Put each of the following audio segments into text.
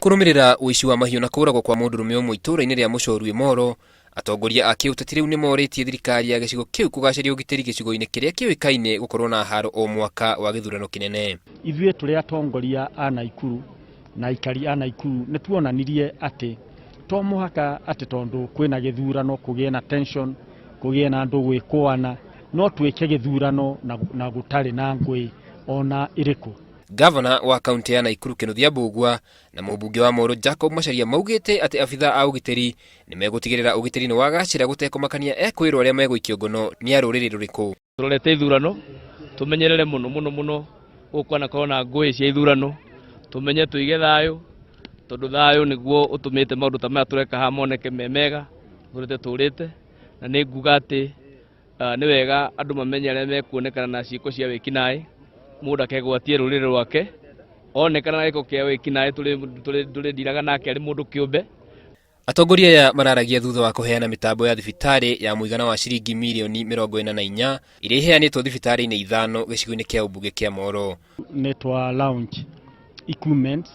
Kurumirira uici wa mahiũ na kũragwo kwa mũndũrũme ũmwe itũũra-inĩ rĩa Mũcoru Imoro, atongoria a kĩũteti rĩu nĩ morĩtie thirikari ya gĩcigo kĩu kũgacĩria ũgitĩri gĩcigo-inĩ kĩrĩa kĩũĩkaine gũkorwo na haro o mwaka wa gĩthurano kĩnene. Ithuĩ tũrĩ atongoria a Naikuru na aikari a Naikuru nĩ tuonanirie atĩ to mũhaka atĩ tondũ kwĩna gĩthurano kũgĩe na tension, kũgĩe na andũ gwĩkũana, no twĩke gĩthurano na gũtarĩ na ngũĩ ona ĩrĩkũ. Gavana wa kaunti ya Naikuru Kĩnuthia Mbũgua na mũmbunge wa Moro Jacob Macharia maugĩte atĩ abitha a ũgitĩri nĩ megũtigĩrĩra ũgitĩri nĩ wagacĩra gũtekũmakania ekwĩrwo arĩa megũikio ngono nĩ arũrĩrĩ rũrĩkũ. Tũrorete ithurano tũmenyerere mũno gũkwana korwo na ngũĩ cia ithurano, tũmenye tũige thayũ tondũ thayũ nĩguo ũtũmĩte maũndũ ta maya tũreka haha moneke me mega tũrĩte na nĩ nguga atĩ nĩ wega andũ mamenye arĩa mekuonekana na ciĩko cia wĩkinaĩ, mũndũ akegwatie rũrĩrĩ rwake onekana na gĩko kĩa wĩkinaĩ tũrĩndiraga nake arĩ mũndũ kĩũmbe. Atongoria aya mararagia thutha wa kũheana mĩtambo ya thibitarĩ ya mũigana wa ciringi mirioni 44 iria iheanĩtwo thibitarĩ-inĩ ithano gĩcigo-inĩ kĩa ũmbunge kĩa Moro. Nĩ twa launch equipment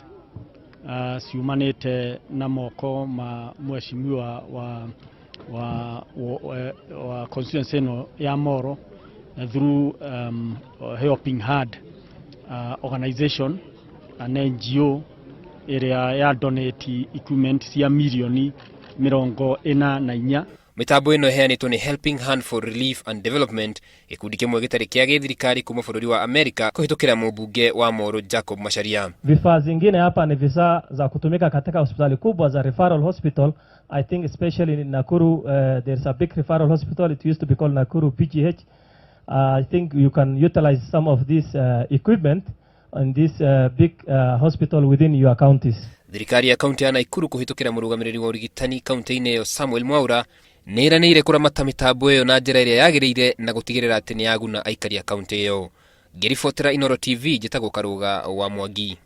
ciumanĩte na moko ma mheshimiwa wa constituency ĩno ya Moro through Helping Hand organization an NGO ĩrĩa ya donate equipment cia mirioni 44. Mitambo ĩno ĩheanĩtwo nĩ Helping Hand for Relief and Development, gĩkundi kĩmwe gĩtarĩ kĩa gĩthirikari kuma bũrũri wa Amerika, kũhĩtũkĩra mũmbunge wa Moro Jacob Macharia. Vifaa zingine hapa ni vifaa za kutumika katika hospitali kubwa za referral hospital. I think especially in Nakuru there's a big referral hospital. It used to be called Nakuru PGH. I think you can utilize some of this equipment in this big hospital within your counties. Thirikari ya kaunti ya Naikuru kũhĩtũkĩra mũrũgamĩrĩri wa ũrigitani kaunti-inĩ ĩyo Samuel Mwaura nĩ iranĩire kũramata mĩtambo ĩyo na njĩra ĩrĩa yagĩrĩire na gũtigĩrĩra atĩ nĩ yaguna aikari a kaunti ĩyo. Ngĩribotera Inooro TV, njĩtagwo Karũga wa Mwangi.